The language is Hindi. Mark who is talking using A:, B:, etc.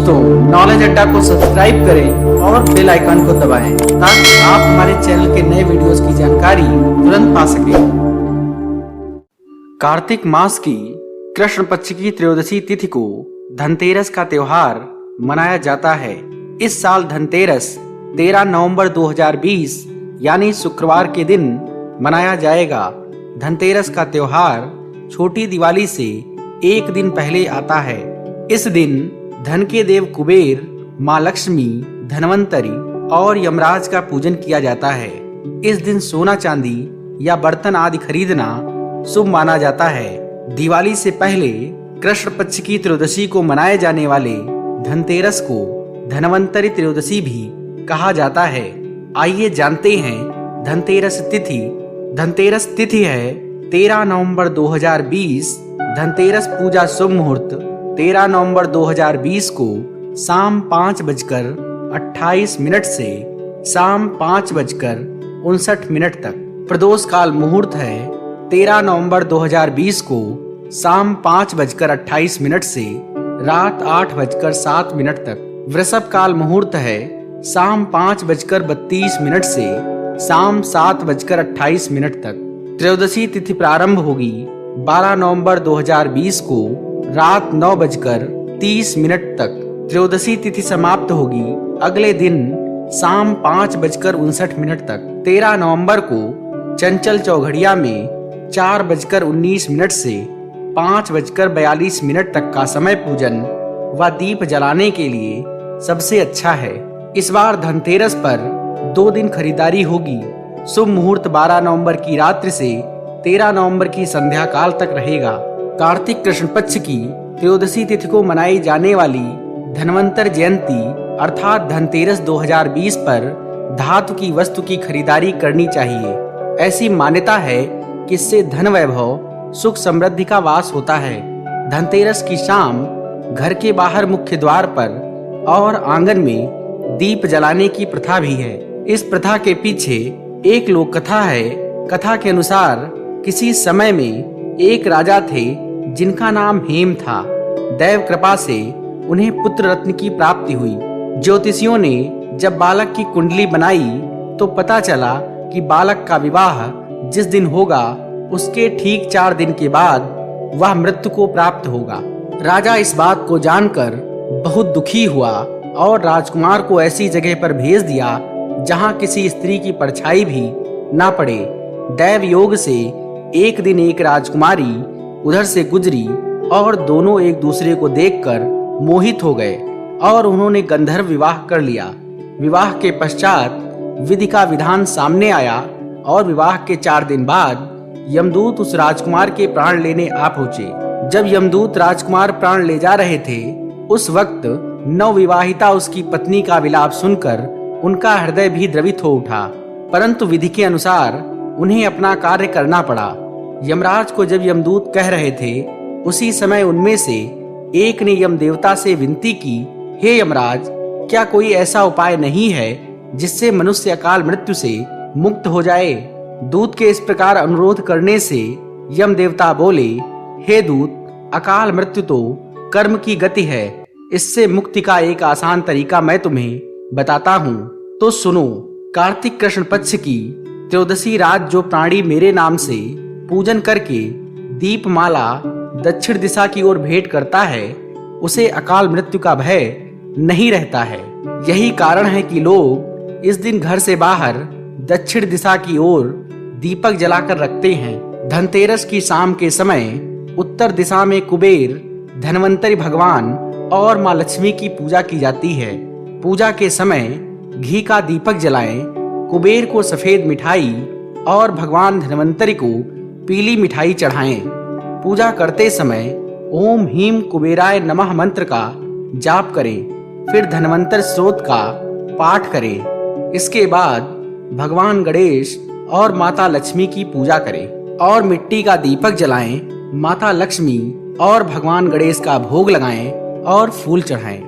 A: दोस्तों, नॉलेज अड्डा को सब्सक्राइब करें और बेल आइकन को दबाएं ताकि आप हमारे चैनल के नए वीडियोस की जानकारी तुरंत पा सकें। कार्तिक मास की कृष्ण पक्ष की त्रयोदशी तिथि को धनतेरस का त्योहार मनाया जाता है। इस साल धनतेरस 13 नवंबर 2020 यानी शुक्रवार के दिन मनाया जाएगा। धनतेरस का त्योहार छोटी दिवाली से एक दिन पहले आता है। इस दिन धन के देव कुबेर, माँ लक्ष्मी, धनवंतरी और यमराज का पूजन किया जाता है। इस दिन सोना चांदी या बर्तन आदि खरीदना शुभ माना जाता है। दिवाली से पहले कृष्ण पक्ष की त्रयोदशी को मनाए जाने वाले धनतेरस को धनवंतरी त्रयोदशी भी कहा जाता है। आइए जानते हैं धनतेरस तिथि। धनतेरस तिथि है 13 नवंबर 2020। धनतेरस पूजा शुभ मुहूर्त 13 नवंबर 2020 को शाम 5:28 से शाम 5:59 तक। प्रदोष काल मुहूर्त है 13 नवंबर 2020 को शाम 5:28 से रात 8:07 तक। वृषभ काल मुहूर्त है शाम 5:32 से शाम 7:28 तक। त्रयोदशी तिथि प्रारंभ होगी 12 नवंबर 2020 को रात 9:30 तक। त्रयोदशी तिथि समाप्त होगी अगले दिन शाम 5:59 तक। 13 नवंबर को चंचल चौघड़िया में 4:19 से 5:42 तक का समय पूजन व दीप जलाने के लिए सबसे अच्छा है। इस बार धनतेरस पर 2 दिन खरीदारी होगी। शुभ मुहूर्त 12 नवंबर की रात्रि से 13 नवंबर की संध्या काल तक रहेगा। कार्तिक कृष्ण पक्ष की त्रयोदशी तिथि को मनाई जाने वाली धनवंतर जयंती अर्थात धनतेरस 2020 पर धातु की वस्तु की खरीदारी करनी चाहिए। ऐसी मान्यता है कि इससे धन वैभव, सुख समृद्धि का वास होता है। धनतेरस की शाम घर के बाहर मुख्य द्वार पर और आंगन में दीप जलाने की प्रथा भी है। इस प्रथा के पीछे एक लोक कथा है। कथा के अनुसार किसी समय में एक राजा थे जिनका नाम हेम था। दैव कृपा से उन्हें पुत्र रत्न की प्राप्ति हुई। ज्योतिषियों ने जब बालक की कुंडली बनाई तो पता चला कि बालक का विवाह जिस दिन होगा उसके ठीक 4 दिन के बाद वह मृत्यु को प्राप्त होगा। राजा इस बात को जानकर बहुत दुखी हुआ और राजकुमार को ऐसी जगह पर भेज दिया जहां किसी स्त्री की परछाई भी ना पड़े। दैव योग से एक दिन एक राजकुमारी उधर से गुजरी और दोनों एक दूसरे को देखकर मोहित हो गए और उन्होंने गंधर्व विवाह कर लिया। विवाह के पश्चात विधि का विधान सामने आया और विवाह के 4 दिन बाद यमदूत उस राजकुमार के प्राण लेने आ पहुंचे। जब यमदूत राजकुमार प्राण ले जा रहे थे उस वक्त नवविवाहिता उसकी पत्नी का विलाप सुनकर उनका हृदय भी द्रवित हो उठा, परंतु विधि के अनुसार उन्हें अपना कार्य करना पड़ा। यमराज को जब यमदूत कह रहे थे उसी समय उनमें से एक ने यम देवता से विनती की, हे यमराज, क्या कोई ऐसा उपाय नहीं है जिससे मनुष्य अकाल मृत्यु से मुक्त हो जाए? दूत के इस प्रकार अनुरोध करने से यम देवता बोले, हे दूत, अकाल मृत्यु तो कर्म की गति है। इससे मुक्ति का एक आसान तरीका मैं तुम्हें बताता हूँ, तो सुनो। कार्तिक कृष्ण पक्ष की त्रयोदशी रात जो प्राणी मेरे नाम से पूजन करके दीपमाला दक्षिण दिशा की ओर भेंट करता है उसे अकाल मृत्यु का भय नहीं रहता है। यही कारण है कि लोग इस दिन घर से बाहर दक्षिण दिशा की ओर दीपक जलाकर रखते हैं। धनतेरस की शाम के समय उत्तर दिशा में कुबेर, धनवंतरी भगवान और माँ लक्ष्मी की पूजा की जाती है। पूजा के समय घी का दीपक जलाएं, कुबेर को सफेद मिठाई और भगवान धनवंतरी को पीली मिठाई चढ़ाएं। पूजा करते समय ओम ह्रीं कुबेराय नमः मंत्र का जाप करें, फिर धनवंतर स्तोत्र का पाठ करें। इसके बाद भगवान गणेश और माता लक्ष्मी की पूजा करें और मिट्टी का दीपक जलाएं। माता लक्ष्मी और भगवान गणेश का भोग लगाएं और फूल चढ़ाएं।